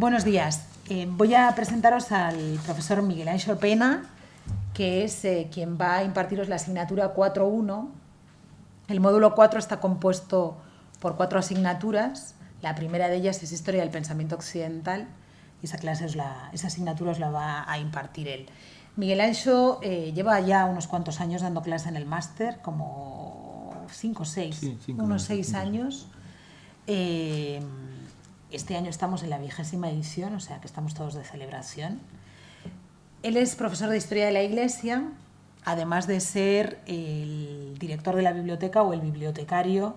Buenos días. Voy a presentaros al profesor Miguel Anxo Pena, que es quien va a impartiros la asignatura 4.1. El módulo 4 está compuesto por 4 asignaturas. La primera de ellas es Historia del Pensamiento Occidental y esa asignatura os la va a impartir él. Miguel Anxo lleva ya unos cuantos años dando clase en el máster, como 5 o 6, unos 6 años. Este año estamos en la 20ª edición, o sea que estamos todos de celebración. Él es profesor de Historia de la Iglesia, además de ser el director de la biblioteca o el bibliotecario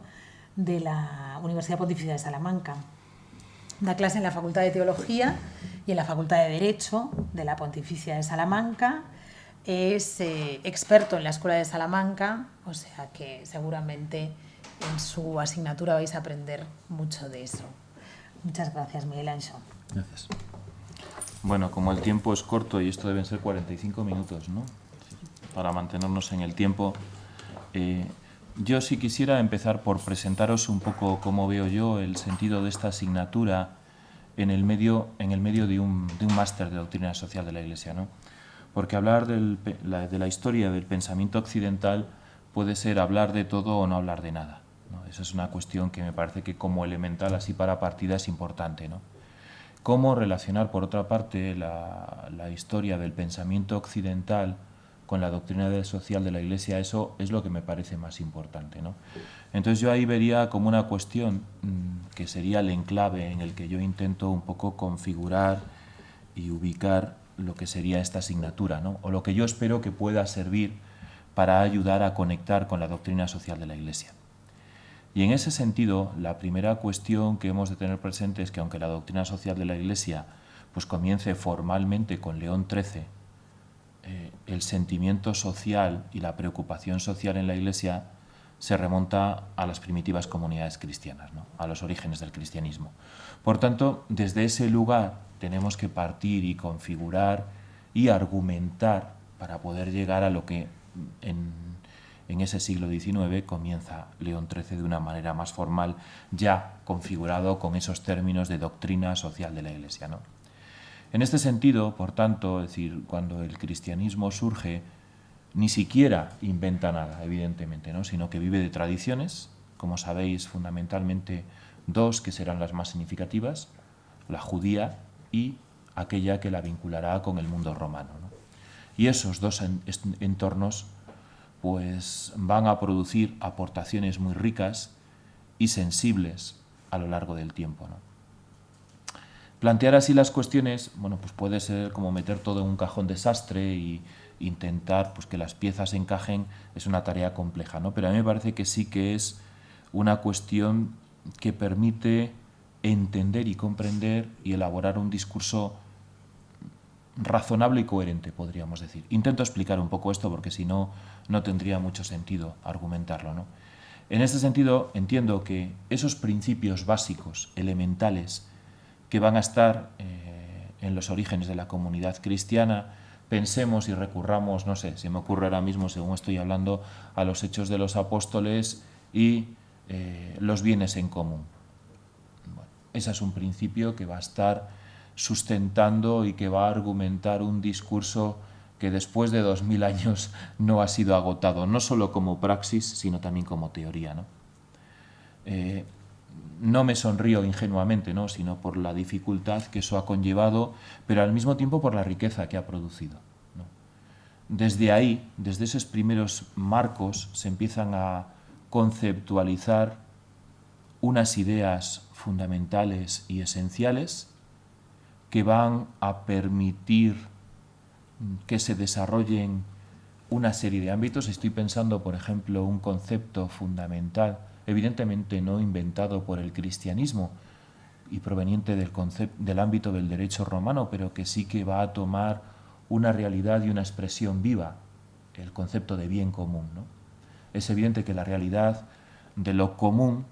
de la Universidad Pontificia de Salamanca. Da clase en la Facultad de Teología y en la Facultad de Derecho de la Pontificia de Salamanca. Es experto en la Escuela de Salamanca, o sea que seguramente en su asignatura vais a aprender mucho de eso. Muchas gracias, Miguel Anxo. Gracias. Bueno, como el tiempo es corto y esto deben ser 45 minutos, ¿no? Para mantenernos en el tiempo. Yo sí quisiera empezar por presentaros un poco cómo veo yo el sentido de esta asignatura en el medio de un máster de doctrina social de la Iglesia, ¿no? Porque hablar de la historia del pensamiento occidental puede ser hablar de todo o no hablar de nada, ¿no? Esa es una cuestión que me parece que como elemental, así para partida, es importante, ¿no? Cómo relacionar, por otra parte, la historia del pensamiento occidental con la doctrina social de la Iglesia, eso es lo que me parece más importante, ¿no? Entonces yo ahí vería como una cuestión que sería el enclave en el que yo intento un poco configurar y ubicar lo que sería esta asignatura, ¿no? O lo que yo espero que pueda servir para ayudar a conectar con la doctrina social de la Iglesia. Y en ese sentido, la primera cuestión que hemos de tener presente es que aunque la doctrina social de la Iglesia pues comience formalmente con León XIII, el sentimiento social y la preocupación social en la Iglesia se remonta a las primitivas comunidades cristianas, ¿no? A los orígenes del cristianismo. Por tanto, desde ese lugar tenemos que partir y configurar y argumentar para poder llegar a lo que en ese siglo XIX comienza León XIII de una manera más formal, ya configurado con esos términos de doctrina social de la Iglesia, ¿no? En este sentido, por tanto, es decir, cuando el cristianismo surge, ni siquiera inventa nada, evidentemente, ¿no? Sino que vive de tradiciones, como sabéis, fundamentalmente dos que serán las más significativas, la judía y aquella que la vinculará con el mundo romano, ¿no? Y esos dos entornos pues van a producir aportaciones muy ricas y sensibles a lo largo del tiempo, ¿no? Plantear así las cuestiones, bueno, pues puede ser como meter todo en un cajón desastre y intentar pues, que las piezas encajen, es una tarea compleja, ¿no? Pero a mí me parece que sí que es una cuestión que permite entender y comprender y elaborar un discurso razonable y coherente, podríamos decir. Intento explicar un poco esto porque si no, no tendría mucho sentido argumentarlo, ¿no? En este sentido, entiendo que esos principios básicos, elementales, que van a estar en los orígenes de la comunidad cristiana, pensemos y recurramos, no sé, se me ocurre ahora mismo, según estoy hablando, a los Hechos de los Apóstoles y los bienes en común. Bueno, ese es un principio que va a estar sustentando y que va a argumentar un discurso que después de 2000 años no ha sido agotado, no solo como praxis, sino también como teoría, ¿no? No me sonrío ingenuamente, ¿no? Sino por la dificultad que eso ha conllevado, pero al mismo tiempo por la riqueza que ha producido, ¿no? Desde ahí, desde esos primeros marcos, se empiezan a conceptualizar unas ideas fundamentales y esenciales que van a permitir que se desarrollen una serie de ámbitos. Estoy pensando, por ejemplo, un concepto fundamental, evidentemente no inventado por el cristianismo y proveniente del ámbito del derecho romano, pero que sí que va a tomar una realidad y una expresión viva, el concepto de bien común, ¿no? Es evidente que la realidad de lo común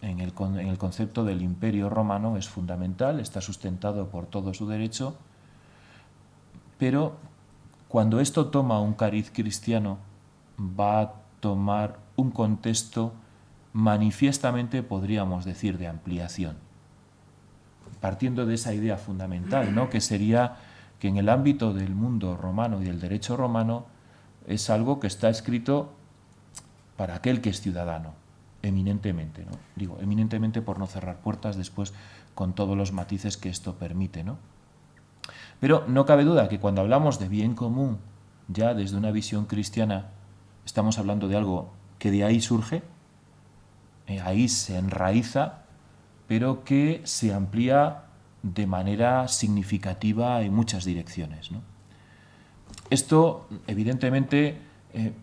en el concepto del Imperio Romano es fundamental, está sustentado por todo su derecho, pero cuando esto toma un cariz cristiano va a tomar un contexto manifiestamente, podríamos decir, de ampliación. partiendo de esa idea fundamental, ¿no? Que sería que en el ámbito del mundo romano y del derecho romano es algo que está escrito para aquel que es ciudadano, eminentemente, ¿no? Digo, eminentemente por no cerrar puertas después con todos los matices que esto permite, ¿no? Pero no cabe duda que cuando hablamos de bien común, ya desde una visión cristiana, estamos hablando de algo que de ahí surge, ahí se enraiza, pero que se amplía de manera significativa en muchas direcciones, ¿no? Esto, evidentemente,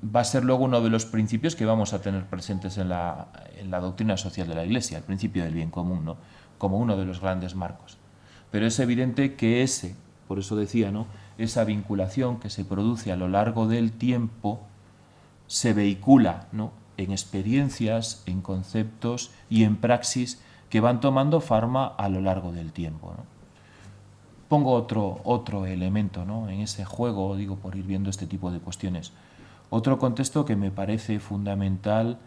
va a ser luego uno de los principios que vamos a tener presentes en la doctrina social de la Iglesia, el principio del bien común, ¿no? Como uno de los grandes marcos. Pero es evidente que por eso decía, ¿no?, esa vinculación que se produce a lo largo del tiempo se vehicula, ¿no?, en experiencias, en conceptos y en praxis que van tomando forma a lo largo del tiempo, ¿no? Pongo otro elemento, ¿no?, en ese juego, digo, por ir viendo este tipo de cuestiones. Otro contexto que me parece fundamental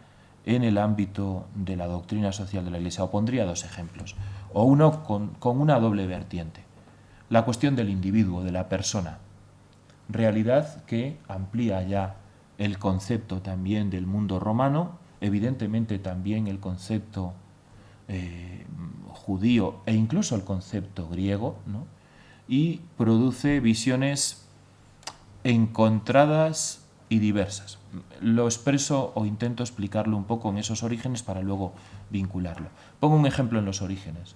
en el ámbito de la doctrina social de la Iglesia, o pondría dos ejemplos, o uno con una doble vertiente. La cuestión del individuo, de la persona, realidad que amplía ya el concepto también del mundo romano, evidentemente también el concepto judío e incluso el concepto griego, ¿no?, y produce visiones encontradas y diversas. Lo expreso o intento explicarlo un poco en esos orígenes para luego vincularlo. Pongo un ejemplo en los orígenes.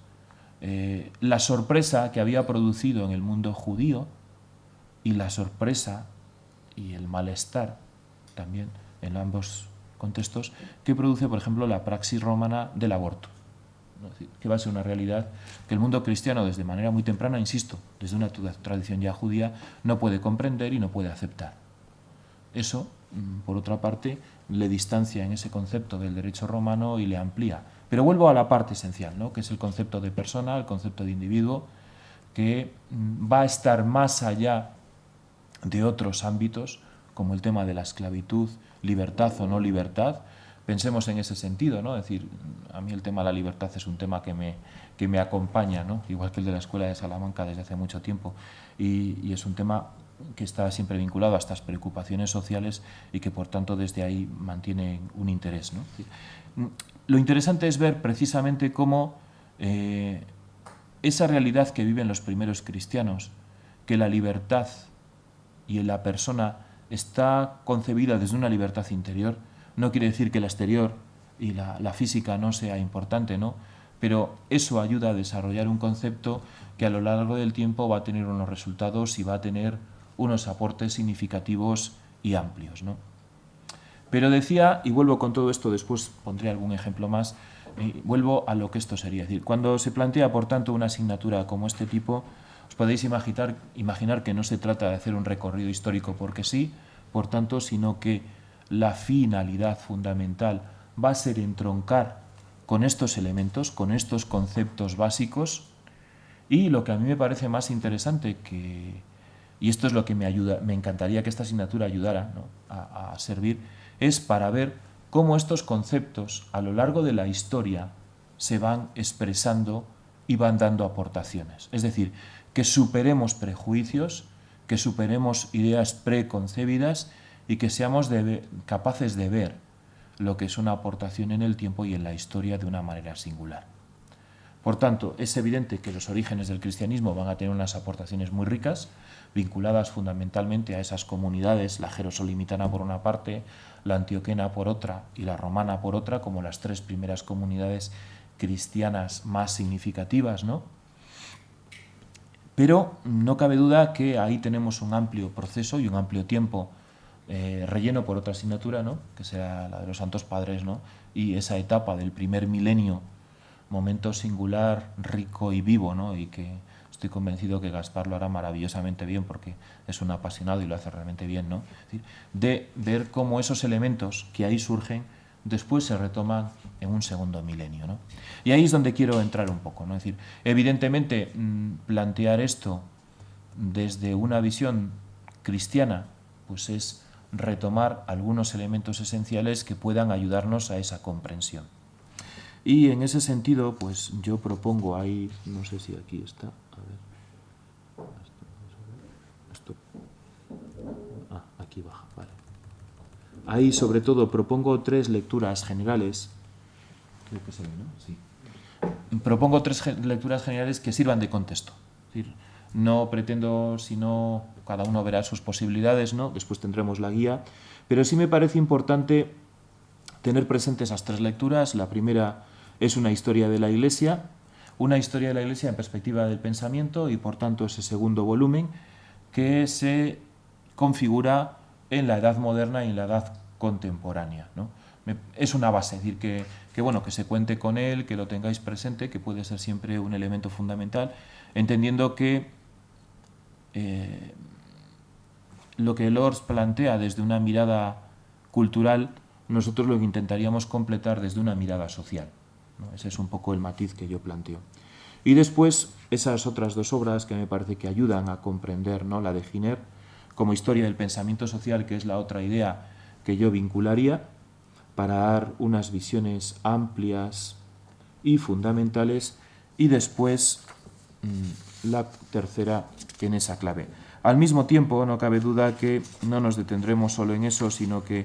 La sorpresa que había producido en el mundo judío y la sorpresa y el malestar también en ambos contextos que produce, por ejemplo, la praxis romana del aborto, ¿no? Es decir, que va a ser una realidad que el mundo cristiano desde manera muy temprana, insisto, desde una tradición ya judía, no puede comprender y no puede aceptar. Eso, por otra parte, le distancia en ese concepto del derecho romano y le amplía. Pero vuelvo a la parte esencial, ¿no?, que es el concepto de persona, el concepto de individuo, que va a estar más allá de otros ámbitos, como el tema de la esclavitud, libertad o no libertad. Pensemos en ese sentido, ¿no? Es decir, a mí el tema de la libertad es un tema que me acompaña, ¿no?, igual que el de la Escuela de Salamanca desde hace mucho tiempo, y es un tema que está siempre vinculado a estas preocupaciones sociales y que por tanto desde ahí mantiene un interés, ¿no? Lo interesante es ver precisamente cómo esa realidad que viven los primeros cristianos, que la libertad y la persona está concebida desde una libertad interior, no quiere decir que la exterior y la física no sea importante, ¿no?, pero eso ayuda a desarrollar un concepto que a lo largo del tiempo va a tener unos resultados y va a tener unos aportes significativos y amplios, ¿no? Pero decía, y vuelvo con todo esto, después pondré algún ejemplo más, vuelvo a lo que esto sería. Es decir, cuando se plantea, por tanto, una asignatura como este tipo, os podéis imaginar que no se trata de hacer un recorrido histórico porque sí, por tanto, sino que la finalidad fundamental va a ser entroncar con estos elementos, con estos conceptos básicos, y lo que a mí me parece más interesante, y esto es lo que me encantaría que esta asignatura ayudara, ¿no?, a servir, es para ver cómo estos conceptos a lo largo de la historia se van expresando y van dando aportaciones. Es decir, que superemos prejuicios, que superemos ideas preconcebidas y que seamos capaces de ver lo que es una aportación en el tiempo y en la historia de una manera singular. Por tanto, es evidente que los orígenes del cristianismo van a tener unas aportaciones muy ricas, vinculadas fundamentalmente a esas comunidades, la jerosolimitana por una parte, la antioquena por otra y la romana por otra, como las tres primeras comunidades cristianas más significativas, ¿no? Pero no cabe duda que ahí tenemos un amplio proceso y un amplio tiempo relleno por otra asignatura, ¿no?, que sea la de los Santos Padres, ¿no?, y esa etapa del primer milenio, momento singular, rico y vivo, ¿no?, y que estoy convencido que Gaspar lo hará maravillosamente bien porque es un apasionado y lo hace realmente bien, ¿no? Es decir, de ver cómo esos elementos que ahí surgen después se retoman en un segundo milenio, ¿no? Y ahí es donde quiero entrar un poco, ¿no? Es decir, evidentemente plantear esto desde una visión cristiana pues es retomar algunos elementos esenciales que puedan ayudarnos a esa comprensión. Y en ese sentido, pues yo propongo ahí, no sé si aquí está, a ver, esto, aquí baja, vale. Ahí sobre todo propongo 3 lecturas generales, creo que se ve, ¿no? Sí. Propongo 3 lecturas generales que sirvan de contexto. Es decir, no pretendo, sino cada uno verá sus posibilidades, ¿no? Después tendremos la guía, pero sí me parece importante tener presentes esas 3 lecturas. La primera es una historia de la Iglesia en perspectiva del pensamiento, y por tanto ese segundo volumen que se configura en la edad moderna y en la edad contemporánea, ¿no? Es una base, es decir, que bueno, que se cuente con él, que lo tengáis presente, que puede ser siempre un elemento fundamental, entendiendo que lo que Lors plantea desde una mirada cultural, nosotros lo que intentaríamos completar desde una mirada social, ¿no? Ese es un poco el matiz que yo planteo. Y después, esas otras 2 obras que me parece que ayudan a comprender, ¿no? La de Giner, como historia del pensamiento social, que es la otra idea que yo vincularía, para dar unas visiones amplias y fundamentales, y después la tercera en esa clave. Al mismo tiempo, no cabe duda que no nos detendremos solo en eso, sino que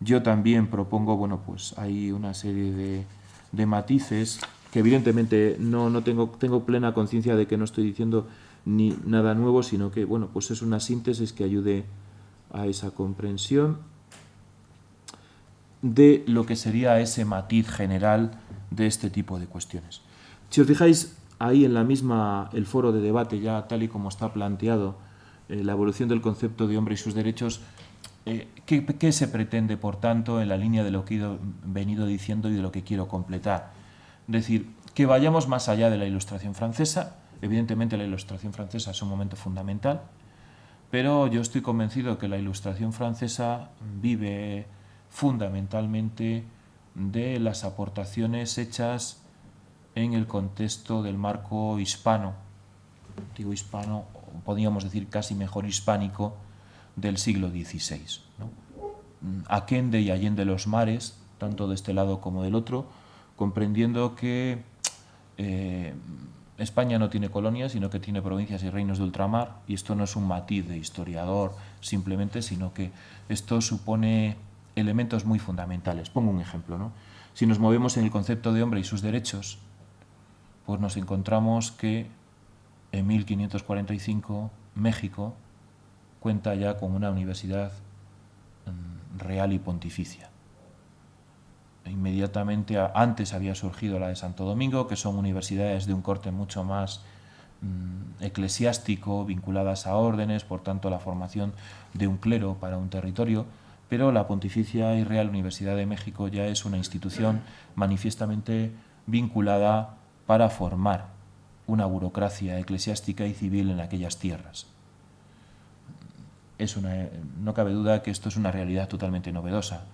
yo también propongo, bueno, pues hay una serie de matices que evidentemente no tengo plena conciencia de que no estoy diciendo ni nada nuevo, sino que, bueno, pues es una síntesis que ayude a esa comprensión de lo que sería ese matiz general de este tipo de cuestiones. Si os fijáis, ahí en la misma, el foro de debate, ya tal y como está planteado, la evolución del concepto de hombre y sus derechos, ¿qué se pretende, por tanto, en la línea de lo que he venido diciendo y de lo que quiero completar? Es decir, que vayamos más allá de la Ilustración francesa. Evidentemente la Ilustración francesa es un momento fundamental, pero yo estoy convencido que la Ilustración francesa vive fundamentalmente de las aportaciones hechas en el contexto del marco hispano, digo hispano, podríamos decir casi mejor hispánico, del siglo XVI, ¿no? Aquende y allende los mares, tanto de este lado como del otro, comprendiendo que España no tiene colonias, sino que tiene provincias y reinos de ultramar, y esto no es un matiz de historiador simplemente, sino que esto supone elementos muy fundamentales. Pongo un ejemplo, ¿no? Si nos movemos en el concepto de hombre y sus derechos, pues nos encontramos que en 1545 México cuenta ya con una universidad real y pontificia. Inmediatamente antes había surgido la de Santo Domingo, que son universidades de un corte mucho más eclesiástico, vinculadas a órdenes, por tanto la formación de un clero para un territorio, pero la Pontificia y Real Universidad de México ya es una institución manifiestamente vinculada para formar una burocracia eclesiástica y civil en aquellas tierras. No cabe duda que esto es una realidad totalmente novedosa.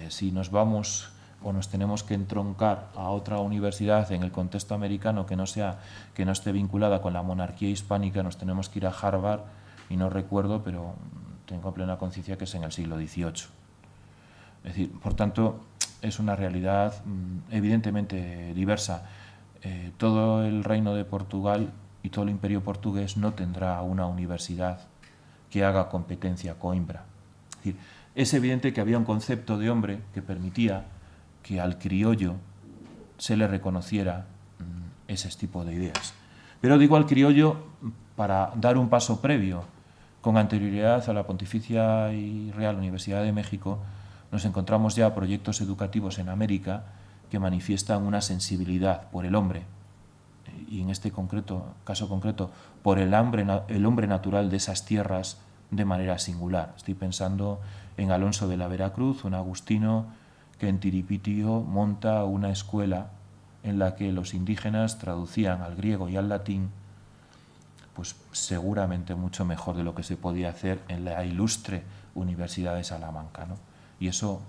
Si nos vamos o nos tenemos que entroncar a otra universidad en el contexto americano que no esté vinculada con la monarquía hispánica, nos tenemos que ir a Harvard, y no recuerdo, pero tengo plena conciencia que es en el siglo XVIII. Es decir, por tanto, es una realidad evidentemente diversa. Todo el reino de Portugal y todo el imperio portugués no tendrá una universidad que haga competencia a Coimbra. Es decir, es evidente que había un concepto de hombre que permitía que al criollo se le reconociera ese tipo de ideas. Pero digo al criollo para dar un paso previo. Con anterioridad a la Pontificia y Real Universidad de México, nos encontramos ya proyectos educativos en América que manifiestan una sensibilidad por el hombre, y en este caso concreto, por el hombre natural de esas tierras de manera singular. Estoy pensando en Alonso de la Veracruz, un agustino que en Tiripitio monta una escuela en la que los indígenas traducían al griego y al latín, pues seguramente mucho mejor de lo que se podía hacer en la ilustre Universidad de Salamanca, ¿no? Y eso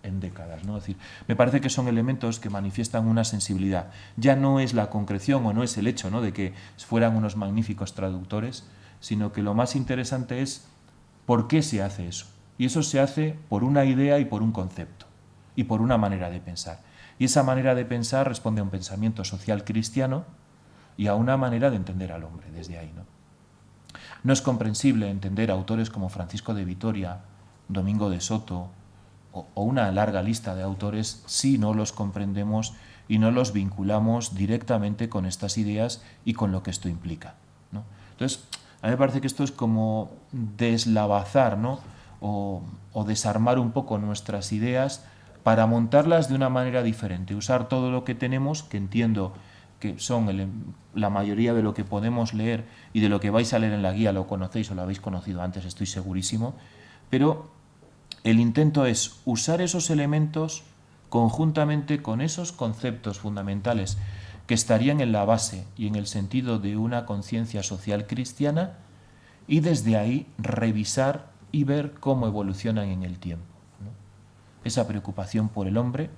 en décadas, ¿no? Es decir, me parece que son elementos que manifiestan una sensibilidad. Ya no es la concreción o no es el hecho, ¿no?, de que fueran unos magníficos traductores, sino que lo más interesante es por qué se hace eso. Y eso se hace por una idea y por un concepto y por una manera de pensar. Y esa manera de pensar responde a un pensamiento social cristiano y a una manera de entender al hombre desde ahí, ¿no? No es comprensible entender autores como Francisco de Vitoria, Domingo de Soto o una larga lista de autores si no los comprendemos y no los vinculamos directamente con estas ideas y con lo que esto implica, ¿no? Entonces, a mí me parece que esto es como deslavazar, ¿no? o desarmar un poco nuestras ideas para montarlas de una manera diferente, usar todo lo que tenemos, que entiendo que son la mayoría de lo que podemos leer y de lo que vais a leer en la guía, lo conocéis o lo habéis conocido antes, estoy segurísimo, pero el intento es usar esos elementos conjuntamente con esos conceptos fundamentales que estarían en la base y en el sentido de una conciencia social cristiana y desde ahí revisar y ver cómo evolucionan en el tiempo, ¿no? Esa preocupación por el hombre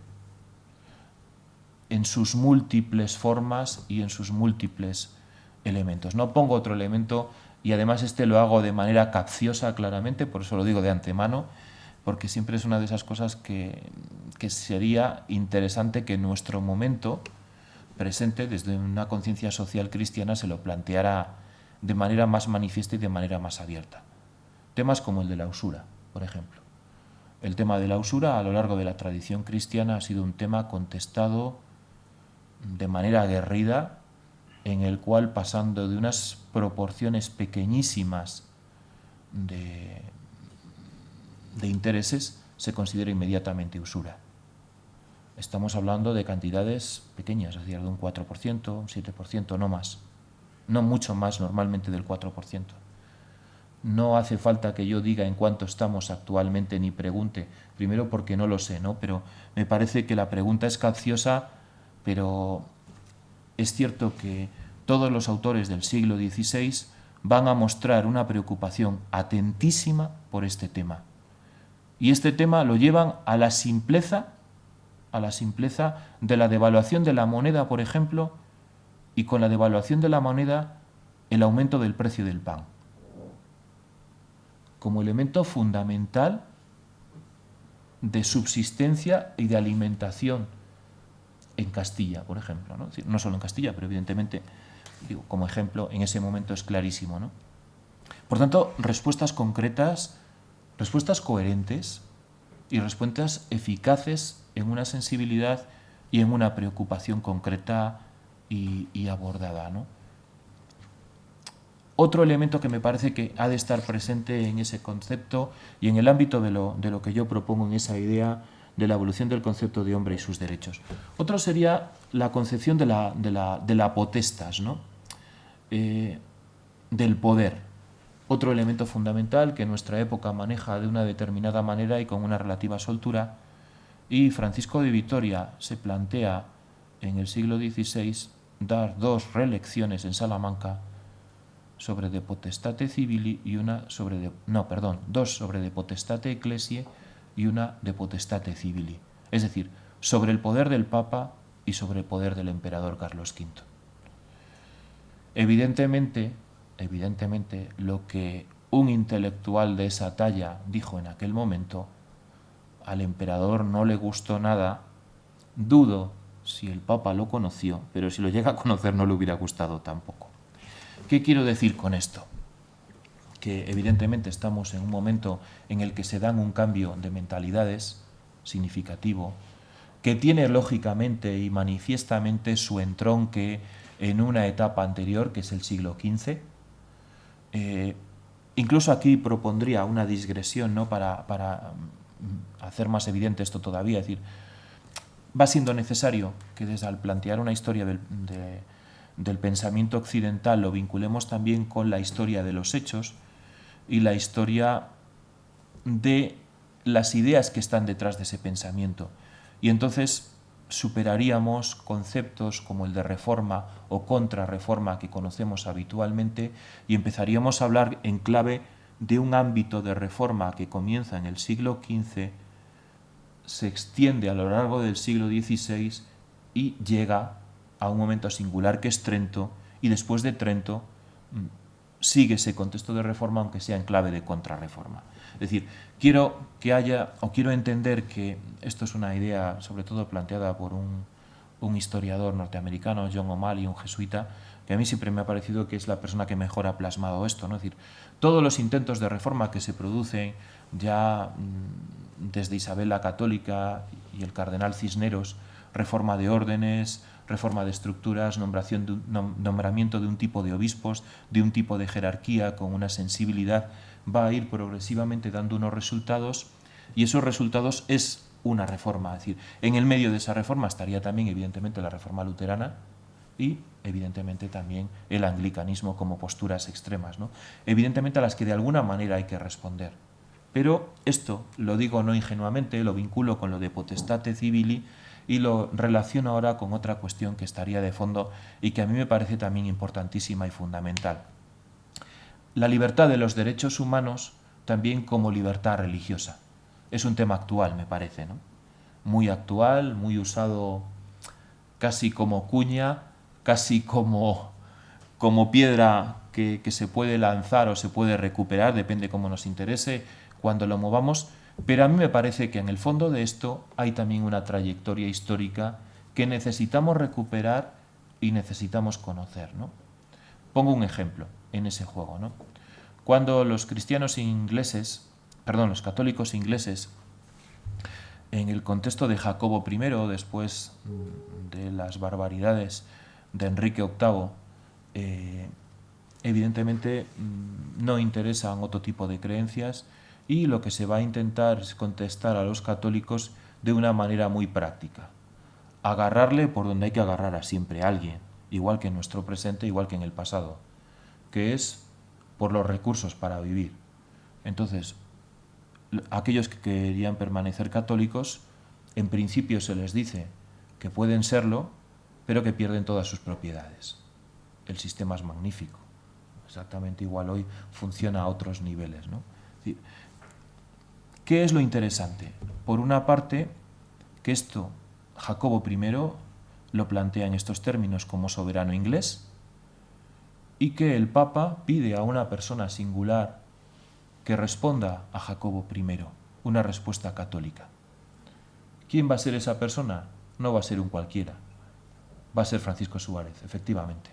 en sus múltiples formas y en sus múltiples elementos. No pongo otro elemento y además este lo hago de manera capciosa claramente, por eso lo digo de antemano, porque siempre es una de esas cosas que sería interesante que en nuestro momento presente, desde una conciencia social cristiana, se lo planteara de manera más manifiesta y de manera más abierta. Temas como el de la usura, por ejemplo. El tema de la usura a lo largo de la tradición cristiana ha sido un tema contestado de manera aguerrida, en el cual, pasando de unas proporciones pequeñísimas de intereses, se considera inmediatamente usura. Estamos hablando de cantidades pequeñas, es decir, de un 4%, un 7%, no más. No mucho más normalmente del 4%. No hace falta que yo diga en cuánto estamos actualmente ni pregunte, primero porque no lo sé, ¿no? Pero me parece que la pregunta es capciosa, pero es cierto que todos los autores del siglo XVI van a mostrar una preocupación atentísima por este tema. Y este tema lo llevan a la simpleza de la devaluación de la moneda, por ejemplo, y con la devaluación de la moneda el aumento del precio del pan, como elemento fundamental de subsistencia y de alimentación en Castilla, por ejemplo, ¿no? Es decir, no solo en Castilla, pero evidentemente, digo, como ejemplo, en ese momento es clarísimo, ¿no? Por tanto, respuestas concretas, respuestas coherentes y respuestas eficaces en una sensibilidad y en una preocupación concreta y abordada, ¿no? Otro elemento que me parece que ha de estar presente en ese concepto y en el ámbito de lo que yo propongo en esa idea de la evolución del concepto de hombre y sus derechos. Otro sería la concepción de la potestas, ¿no? Del poder. Otro elemento fundamental que nuestra época maneja de una determinada manera y con una relativa soltura, y Francisco de Vitoria se plantea en el siglo XVI dar dos relecciones en Salamanca sobre de potestate civili y dos sobre de potestate ecclesiae y una de potestate civili, es decir, sobre el poder del Papa y sobre el poder del emperador Carlos V. Evidentemente, lo que un intelectual de esa talla dijo en aquel momento, al emperador no le gustó nada. Dudo si el Papa lo conoció, pero si lo llega a conocer no le hubiera gustado tampoco. ¿Qué quiero decir con esto? Que evidentemente estamos en un momento en el que se dan un cambio de mentalidades significativo, que tiene lógicamente y manifiestamente su entronque en una etapa anterior, que es el siglo XV. Incluso aquí propondría una digresión, ¿no? para hacer más evidente esto todavía. Es decir, va siendo necesario que desde al plantear una historia del pensamiento occidental lo vinculemos también con la historia de los hechos y la historia de las ideas que están detrás de ese pensamiento. Y entonces superaríamos conceptos como el de reforma o contrarreforma que conocemos habitualmente y empezaríamos a hablar en clave de un ámbito de reforma que comienza en el siglo XV, se extiende a lo largo del siglo XVI y llega a un momento singular que es Trento, y después de Trento sigue ese contexto de reforma, aunque sea en clave de contrarreforma. Es decir, quiero entender que esto es una idea, sobre todo planteada por un historiador norteamericano, John O'Malley, un jesuita, que a mí siempre me ha parecido que es la persona que mejor ha plasmado esto, ¿no? Es decir, todos los intentos de reforma que se producen ya desde Isabel la Católica y el cardenal Cisneros, reforma de órdenes, reforma de estructuras, nombramiento de un tipo de obispos, de un tipo de jerarquía con una sensibilidad, va a ir progresivamente dando unos resultados, y esos resultados es una reforma. Es decir, en el medio de esa reforma estaría también, evidentemente, la reforma luterana y, evidentemente, también el anglicanismo como posturas extremas, ¿no? Evidentemente, a las que de alguna manera hay que responder. Pero esto lo digo no ingenuamente, lo vinculo con lo de potestate civili y lo relaciono ahora con otra cuestión que estaría de fondo y que a mí me parece también importantísima y fundamental. La libertad de los derechos humanos también como libertad religiosa. Es un tema actual, me parece, ¿no? Muy actual, muy usado casi como cuña, casi como piedra que se puede lanzar o se puede recuperar, depende cómo nos interese, cuando lo movamos, pero a mí me parece que en el fondo de esto hay también una trayectoria histórica que necesitamos recuperar y necesitamos conocer, ¿no? Pongo un ejemplo en ese juego, ¿no? Cuando los católicos ingleses, en el contexto de Jacobo I, después de las barbaridades de Enrique VIII, evidentemente no interesan otro tipo de creencias, y lo que se va a intentar es contestar a los católicos de una manera muy práctica. Agarrarle por donde hay que agarrar a siempre a alguien, igual que en nuestro presente, igual que en el pasado, que es por los recursos para vivir. Entonces, aquellos que querían permanecer católicos, en principio se les dice que pueden serlo, pero que pierden todas sus propiedades. El sistema es magnífico. Exactamente igual hoy funciona a otros niveles, ¿no? Es decir, ¿qué es lo interesante? Por una parte, que esto Jacobo I lo plantea en estos términos como soberano inglés, y que el Papa pide a una persona singular que responda a Jacobo I, una respuesta católica. ¿Quién va a ser esa persona? No va a ser un cualquiera, va a ser Francisco Suárez, efectivamente.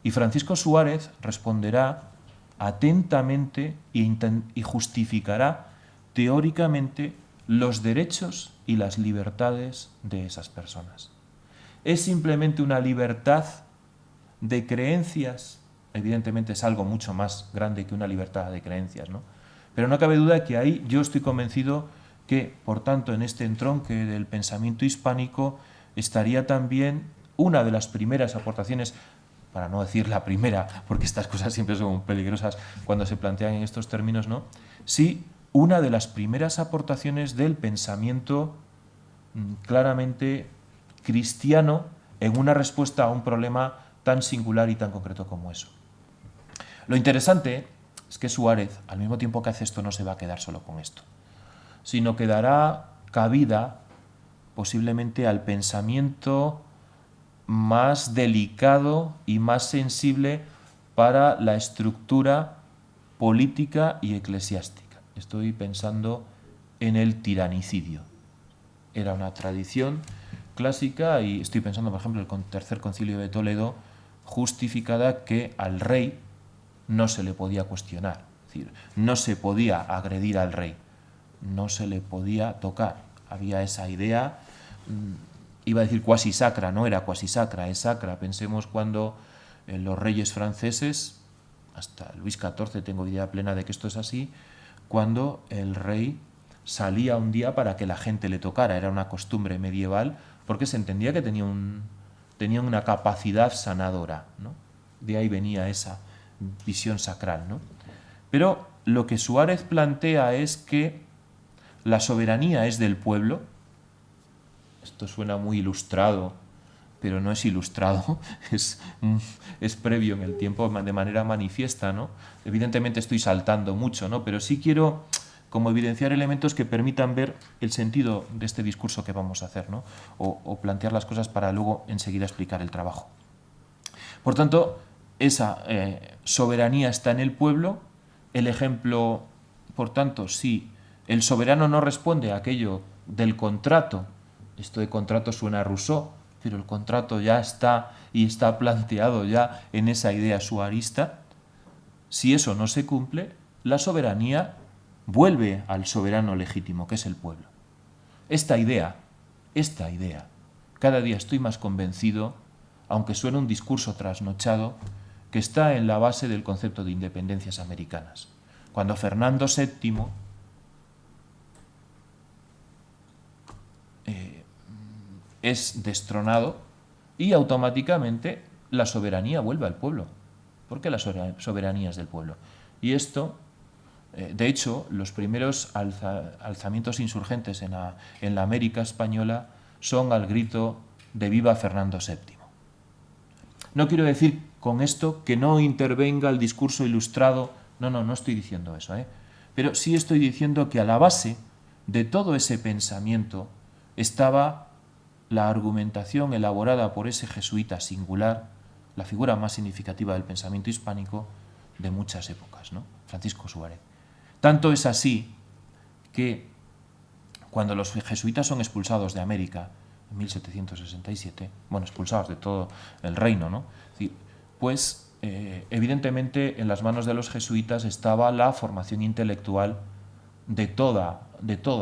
Y Francisco Suárez responderá atentamente y justificará teóricamente los derechos y las libertades de esas personas. ¿Es simplemente una libertad de creencias? Evidentemente es algo mucho más grande que una libertad de creencias, ¿no? Pero no cabe duda que ahí yo estoy convencido que, por tanto, en este entronque del pensamiento hispánico estaría también una de las primeras aportaciones, para no decir la primera, porque estas cosas siempre son peligrosas cuando se plantean en estos términos, ¿no? Sí, una de las primeras aportaciones del pensamiento claramente cristiano en una respuesta a un problema tan singular y tan concreto como eso. Lo interesante es que Suárez, al mismo tiempo que hace esto, no se va a quedar solo con esto, sino que dará cabida posiblemente al pensamiento más delicado y más sensible para la estructura política y eclesiástica. Estoy pensando en el tiranicidio. Era una tradición clásica y estoy pensando, por ejemplo, en el Tercer Concilio de Toledo, justificada que al rey no se le podía cuestionar, es decir, no se podía agredir al rey, no se le podía tocar. Había esa idea, iba a decir cuasi sacra, no era cuasi sacra, es sacra. Pensemos cuando los reyes franceses, hasta Luis XIV tengo idea plena de que esto es así, cuando el rey salía un día para que la gente le tocara. Era una costumbre medieval porque se entendía que tenía una capacidad sanadora, ¿no? De ahí venía esa visión sacral, ¿no? Pero lo que Suárez plantea es que la soberanía es del pueblo. Esto suena muy ilustrado, pero no es ilustrado, es previo en el tiempo de manera manifiesta, ¿no? Evidentemente estoy saltando mucho, ¿no? Pero sí quiero como evidenciar elementos que permitan ver el sentido de este discurso que vamos a hacer, ¿no? O plantear las cosas para luego enseguida explicar el trabajo. Por tanto, esa soberanía está en el pueblo. El ejemplo, por tanto, si el soberano no responde a aquello del contrato, esto de contrato suena a Rousseau, pero el contrato ya está y está planteado ya en esa idea suarista, si eso no se cumple, la soberanía vuelve al soberano legítimo, que es el pueblo. Esta idea, cada día estoy más convencido, aunque suene un discurso trasnochado, que está en la base del concepto de independencias americanas. Cuando Fernando VII es destronado y automáticamente la soberanía vuelve al pueblo, porque la soberanía es del pueblo. Y esto, de hecho, los primeros alzamientos insurgentes en la América española son al grito de ¡Viva Fernando VII! No quiero decir con esto que no intervenga el discurso ilustrado, no estoy diciendo eso, pero sí estoy diciendo que a la base de todo ese pensamiento estaba la argumentación elaborada por ese jesuita singular, la figura más significativa del pensamiento hispánico de muchas épocas, ¿no? Francisco Suárez. Tanto es así que cuando los jesuitas son expulsados de América, en 1767, bueno, expulsados de todo el reino, ¿no? Pues evidentemente en las manos de los jesuitas estaba la formación intelectual de toda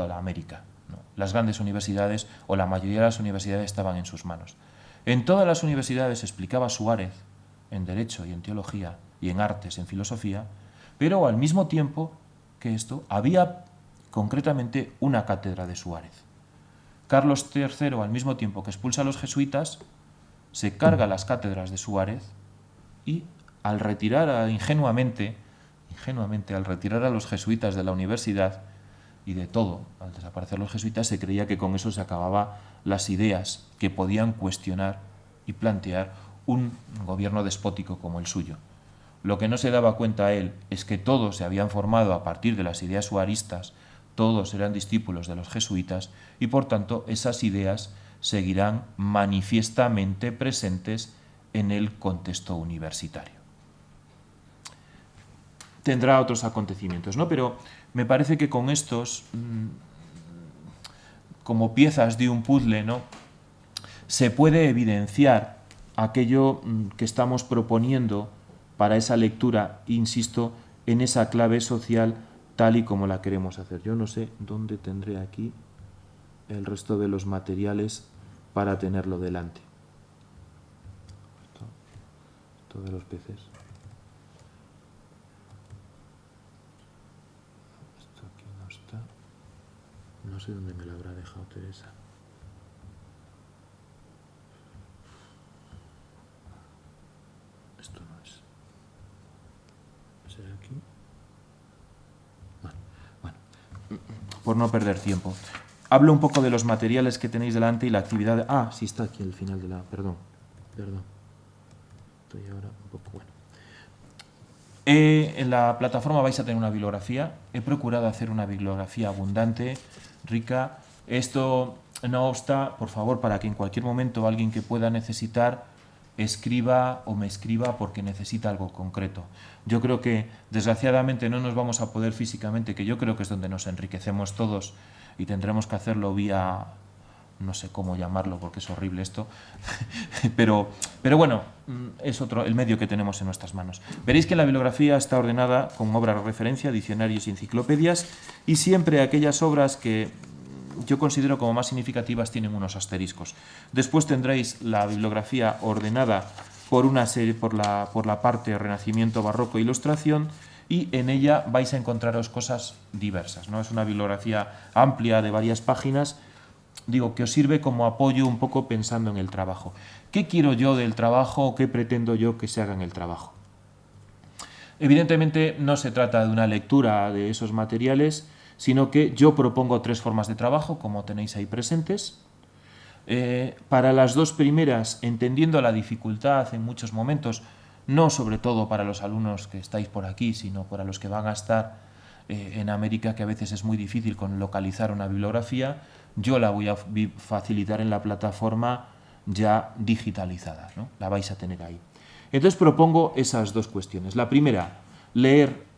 la América, ¿no? Las grandes universidades o la mayoría de las universidades estaban en sus manos. En todas las universidades, explicaba Suárez, en Derecho y en Teología y en Artes, en Filosofía, pero al mismo tiempo que esto había concretamente una cátedra de Suárez. Carlos III, al mismo tiempo que expulsa a los jesuitas, se carga las cátedras de Suárez y al retirar ingenuamente al retirar a los jesuitas de la universidad y de todo, al desaparecer los jesuitas, se creía que con eso se acababan las ideas que podían cuestionar y plantear un gobierno despótico como el suyo. Lo que no se daba cuenta él es que todos se habían formado a partir de las ideas suaristas, todos eran discípulos de los jesuitas y por tanto esas ideas seguirán manifiestamente presentes en el contexto universitario. Tendrá otros acontecimientos, ¿no? Pero me parece que con estos, como piezas de un puzzle, ¿no?, se puede evidenciar aquello que estamos proponiendo para esa lectura, insisto, en esa clave social tal y como la queremos hacer. Yo no sé dónde tendré aquí el resto de los materiales para tenerlo delante. Esto de los peces. Esto aquí no está. No sé dónde me lo habrá dejado Teresa. Esto no es. ¿Será aquí? Bueno, por no perder tiempo. Hablo un poco de los materiales que tenéis delante y la actividad. Ah, sí está aquí al final de la. Perdón. Estoy ahora un poco bueno. En la plataforma vais a tener una bibliografía. He procurado hacer una bibliografía abundante, rica. Esto no obsta, por favor, para que en cualquier momento alguien que pueda necesitar escriba o me escriba porque necesita algo concreto. Yo creo que, desgraciadamente, no nos vamos a poder físicamente, que yo creo que es donde nos enriquecemos todos y tendremos que hacerlo vía, no sé cómo llamarlo porque es horrible esto, pero bueno, es el medio que tenemos en nuestras manos. Veréis que la bibliografía está ordenada con obras de referencia, diccionarios y enciclopedias, y siempre aquellas obras que yo considero como más significativas tienen unos asteriscos. Después tendréis la bibliografía ordenada por una serie, por la parte Renacimiento, Barroco e Ilustración, y en ella vais a encontraros cosas diversas, ¿no? Es una bibliografía amplia de varias páginas, digo, que os sirve como apoyo un poco pensando en el trabajo. ¿Qué quiero yo del trabajo o qué pretendo yo que se haga en el trabajo? Evidentemente no se trata de una lectura de esos materiales, sino que yo propongo 3 formas de trabajo, como tenéis ahí presentes. Para las 2 primeras, entendiendo la dificultad en muchos momentos, no sobre todo para los alumnos que estáis por aquí, sino para los que van a estar en América, que a veces es muy difícil con localizar una bibliografía, yo la voy a facilitar en la plataforma ya digitalizada, ¿no? La vais a tener ahí. Entonces propongo esas dos cuestiones. La primera, leer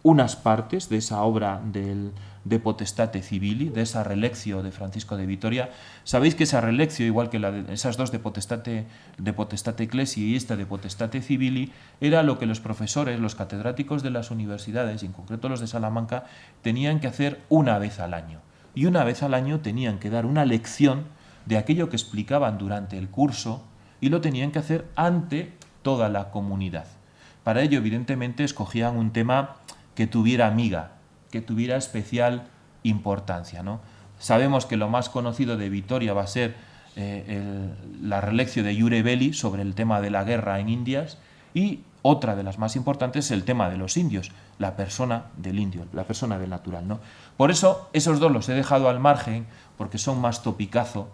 unas partes de esa obra de Potestate Civili, de esa relectio de Francisco de Vitoria. Sabéis que esa relectio, igual que esas dos de Potestate Ecclesiae y esta de Potestate Civili, era lo que los profesores, los catedráticos de las universidades, y en concreto los de Salamanca, tenían que hacer una vez al año. Y una vez al año tenían que dar una lección de aquello que explicaban durante el curso y lo tenían que hacer ante toda la comunidad. Para ello, evidentemente, escogían un tema que tuviera miga, que tuviera especial importancia, ¿no? Sabemos que lo más conocido de Vitoria va a ser la relectio de Iure Belli sobre el tema de la guerra en Indias, y otra de las más importantes es el tema de los indios, la persona del indio, la persona del natural, ¿no? Por eso, esos dos los he dejado al margen, porque son más topicazo,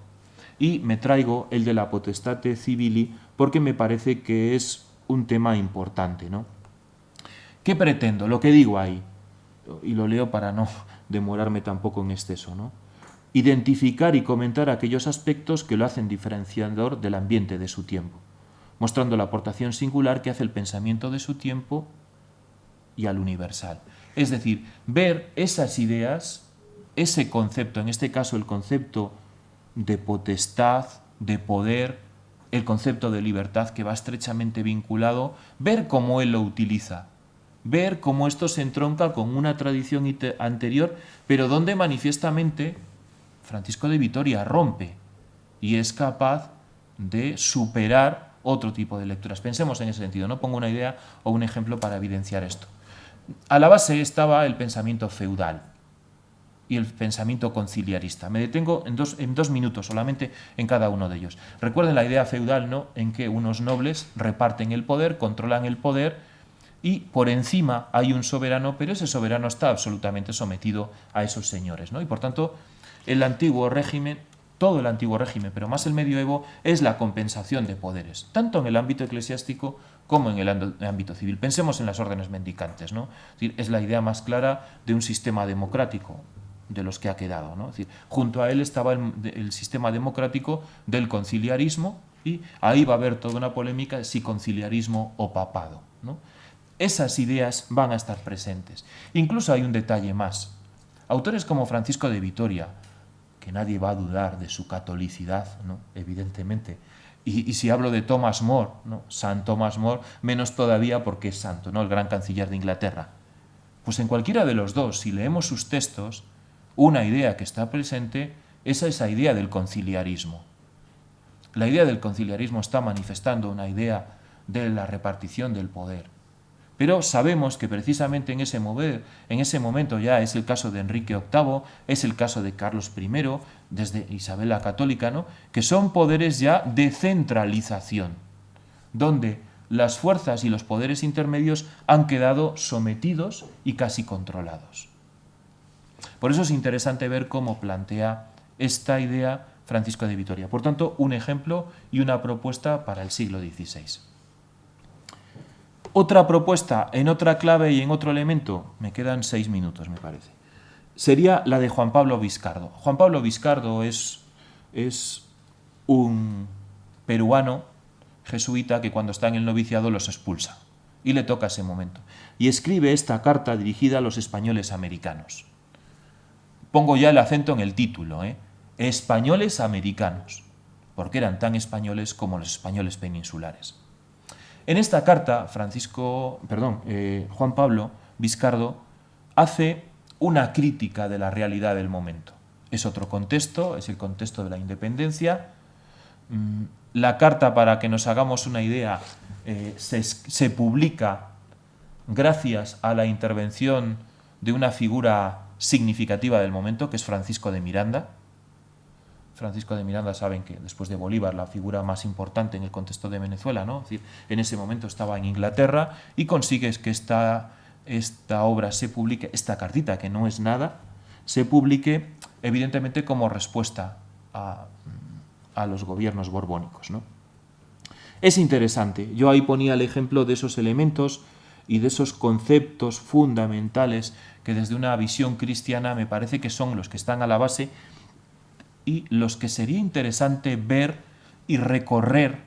y me traigo el de la Potestate Civili porque me parece que es un tema importante, ¿no? ¿Qué pretendo? Lo que digo ahí, y lo leo para no demorarme tampoco en exceso, ¿no? Identificar y comentar aquellos aspectos que lo hacen diferenciador del ambiente de su tiempo, mostrando la aportación singular que hace el pensamiento de su tiempo y al universal. Es decir, ver esas ideas, ese concepto, en este caso el concepto de potestad, de poder, el concepto de libertad que va estrechamente vinculado, ver cómo él lo utiliza, ver cómo esto se entronca con una tradición anterior, pero donde manifiestamente Francisco de Vitoria rompe y es capaz de superar otro tipo de lecturas. Pensemos en ese sentido, ¿no? Pongo una idea o un ejemplo para evidenciar esto. A la base estaba el pensamiento feudal y el pensamiento conciliarista. Me detengo en dos minutos solamente en cada uno de ellos. Recuerden la idea feudal, ¿no?, en que unos nobles reparten el poder, controlan el poder y por encima hay un soberano, pero ese soberano está absolutamente sometido a esos señores, ¿no? Y por tanto, el antiguo régimen, todo el antiguo régimen, pero más el medioevo, es la compensación de poderes, tanto en el ámbito eclesiástico como en el ámbito civil. Pensemos en las órdenes mendicantes, ¿no? Es decir, es la idea más clara de un sistema democrático, de los que ha quedado, ¿no? Es decir, junto a él estaba el sistema democrático del conciliarismo, y ahí va a haber toda una polémica de si conciliarismo o papado, ¿no? Esas ideas van a estar presentes. Incluso hay un detalle más. Autores como Francisco de Vitoria, que nadie va a dudar de su catolicidad, ¿no?, evidentemente, y si hablo de Thomas More, ¿no?, San Thomas More, menos todavía porque es santo, ¿no?, el gran canciller de Inglaterra. Pues en cualquiera de los dos, si leemos sus textos, una idea que está presente es esa idea del conciliarismo. La idea del conciliarismo está manifestando una idea de la repartición del poder. Pero sabemos que precisamente en ese momento ya es el caso de Enrique VIII, es el caso de Carlos I, desde Isabel la Católica, ¿no?, que son poderes ya de centralización, donde las fuerzas y los poderes intermedios han quedado sometidos y casi controlados. Por eso es interesante ver cómo plantea esta idea Francisco de Vitoria. Por tanto, un ejemplo y una propuesta para el siglo XVI. Otra propuesta en otra clave y en otro elemento, me quedan 6 minutos, me parece, sería la de Juan Pablo Viscardo. Juan Pablo Viscardo es un peruano jesuita que cuando está en el noviciado los expulsa y le toca ese momento. Y escribe esta carta dirigida a los españoles americanos. Pongo ya el acento en el título, españoles americanos, porque eran tan españoles como los españoles peninsulares. En esta carta, Juan Pablo Viscardo hace una crítica de la realidad del momento. Es otro contexto, es el contexto de la independencia. La carta, para que nos hagamos una idea, se publica gracias a la intervención de una figura significativa del momento, que es Francisco de Miranda. Francisco de Miranda, saben que después de Bolívar, la figura más importante en el contexto de Venezuela, ¿no? Es decir, en ese momento estaba en Inglaterra y consigue que esta obra se publique, esta cartita, que no es nada, se publique evidentemente como respuesta a los gobiernos borbónicos, ¿no? Es interesante. Yo ahí ponía el ejemplo de esos elementos y de esos conceptos fundamentales que desde una visión cristiana me parece que son los que están a la base y los que sería interesante ver y recorrer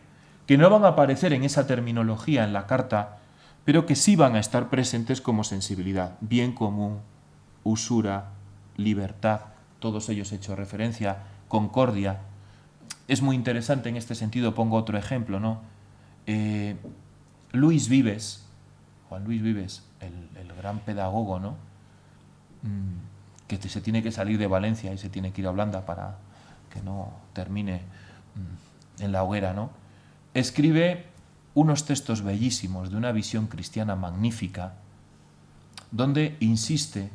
que no van a aparecer en esa terminología en la carta, pero que sí van a estar presentes como sensibilidad, bien común, usura, libertad, todos ellos he hecho referencia, concordia. Es muy interesante en este sentido, pongo otro ejemplo, ¿no? Luis Vives, Juan Luis Vives, el gran pedagogo, ¿no? Que se tiene que salir de Valencia y se tiene que ir a Holanda para que no termine en la hoguera, ¿no? Escribe unos textos bellísimos de una visión cristiana magnífica, donde insiste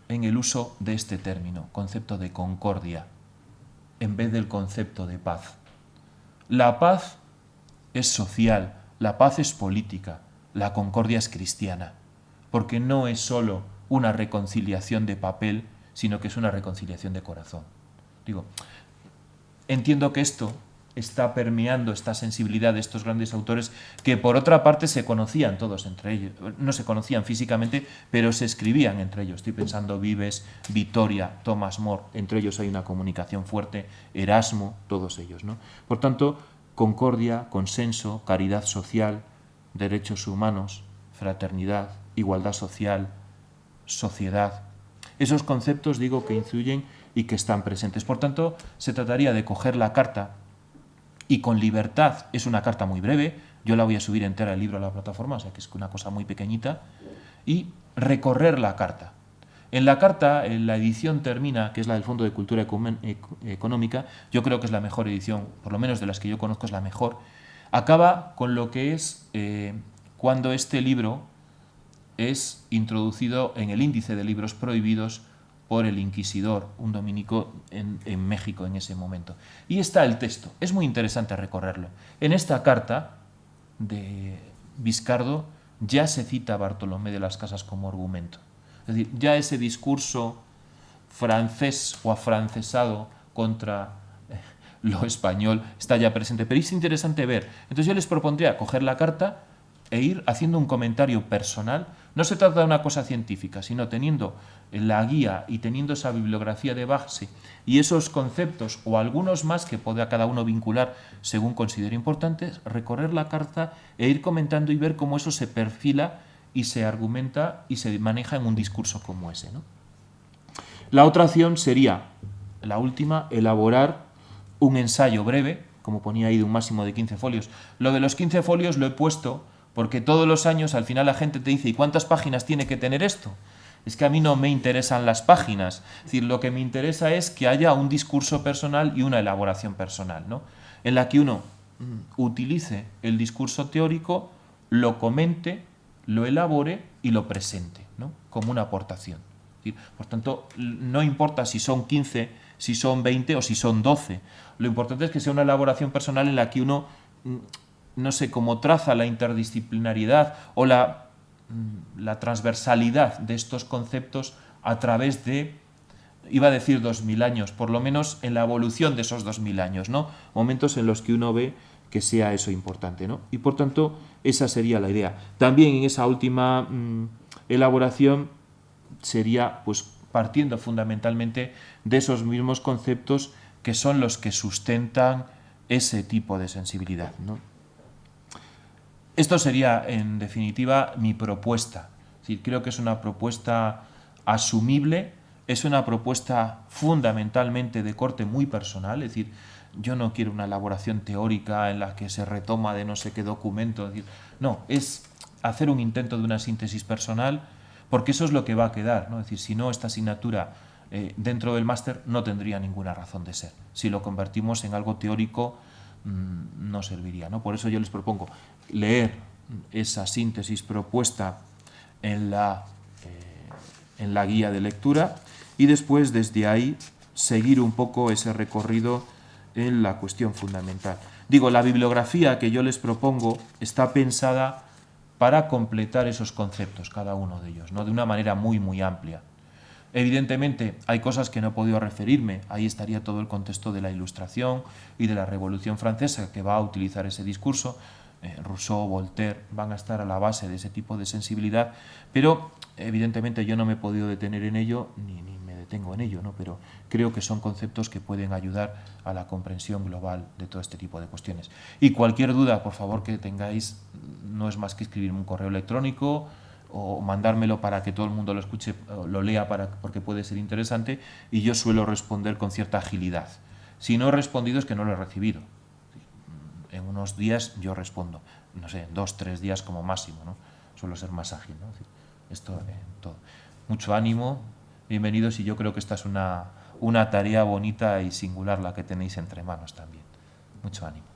en el uso de este término, concepto de concordia, en vez del concepto de paz. La paz es social, la paz es política, la concordia es cristiana, porque no es solo una reconciliación de papel, sino que es una reconciliación de corazón. Digo, entiendo que esto está permeando esta sensibilidad de estos grandes autores que por otra parte se conocían todos entre ellos, no se conocían físicamente, pero se escribían entre ellos. Estoy pensando Vives, Vitoria, Thomas More, entre ellos hay una comunicación fuerte, Erasmo, todos ellos, ¿no? Por tanto, concordia, consenso, caridad social, derechos humanos, fraternidad, igualdad social, sociedad. Esos conceptos, digo, que influyen y que están presentes. Por tanto, se trataría de coger la carta y con libertad, es una carta muy breve, yo la voy a subir entera el libro a la plataforma, o sea que es una cosa muy pequeñita, y recorrer la carta. En la carta, en la edición termina, que es la del Fondo de Cultura Económica, yo creo que es la mejor edición, por lo menos de las que yo conozco es la mejor, acaba con lo que es cuando este libro es introducido en el índice de libros prohibidos por el inquisidor, un dominico en México en ese momento. Y está el texto, es muy interesante recorrerlo. En esta carta de Viscardo ya se cita a Bartolomé de las Casas como argumento. Es decir, ya ese discurso francés o afrancesado contra lo español está ya presente. Pero es interesante ver. Entonces yo les propondría coger la carta e ir haciendo un comentario personal. No se trata de una cosa científica, sino teniendo la guía y teniendo esa bibliografía de base y esos conceptos o algunos más que pueda cada uno vincular según considere importantes, recorrer la carta e ir comentando y ver cómo eso se perfila y se argumenta y se maneja en un discurso como ese, ¿no? La otra opción sería, la última, elaborar un ensayo breve, como ponía ahí de un máximo de 15 folios. Lo de los 15 folios lo he puesto porque todos los años al final la gente te dice ¿y cuántas páginas tiene que tener esto? Es que a mí no me interesan las páginas. Es decir, lo que me interesa es que haya un discurso personal y una elaboración personal, ¿no? En la que uno utilice el discurso teórico, lo comente, lo elabore y lo presente, ¿no? Como una aportación. Es decir, por tanto, no importa si son 15, si son 20 o si son 12. Lo importante es que sea una elaboración personal en la que uno, no sé, cómo traza la interdisciplinariedad o la transversalidad de estos conceptos a través de, iba a decir 2000 años, por lo menos en la evolución de esos 2000 años, ¿no? Momentos en los que uno ve que sea eso importante, ¿no? Y por tanto, esa sería la idea. También en esa última elaboración sería, pues, partiendo fundamentalmente de esos mismos conceptos que son los que sustentan ese tipo de sensibilidad, ¿no? Esto sería, en definitiva, mi propuesta. Es decir, creo que es una propuesta asumible, es una propuesta fundamentalmente de corte muy personal, es decir, yo no quiero una elaboración teórica en la que se retoma de no sé qué documento, es decir, no, es hacer un intento de una síntesis personal, porque eso es lo que va a quedar, ¿no? Es decir, si no, esta asignatura dentro del máster no tendría ninguna razón de ser. Si lo convertimos en algo teórico, no serviría, ¿no? Por eso yo les propongo leer esa síntesis propuesta en la guía de lectura y después desde ahí seguir un poco ese recorrido en la cuestión fundamental. Digo, la bibliografía que yo les propongo está pensada para completar esos conceptos, cada uno de ellos, ¿no? De una manera muy, muy amplia. Evidentemente, hay cosas que no he podido referirme. Ahí estaría todo el contexto de la Ilustración y de la Revolución Francesa, que va a utilizar ese discurso. Rousseau, Voltaire van a estar a la base de ese tipo de sensibilidad, pero evidentemente yo no me he podido detener en ello, ni me tengo en ello, ¿no? Pero creo que son conceptos que pueden ayudar a la comprensión global de todo este tipo de cuestiones. Y cualquier duda, por favor, que tengáis, no es más que escribirme un correo electrónico o mandármelo para que todo el mundo lo escuche, lo lea porque puede ser interesante, y yo suelo responder con cierta agilidad. Si no he respondido es que no lo he recibido. En unos días yo respondo, no sé, 2 o 3 días como máximo, ¿no? Suelo ser más ágil, ¿no? Esto todo. Mucho ánimo, bienvenidos, y yo creo que esta es una tarea bonita y singular la que tenéis entre manos también. Mucho ánimo.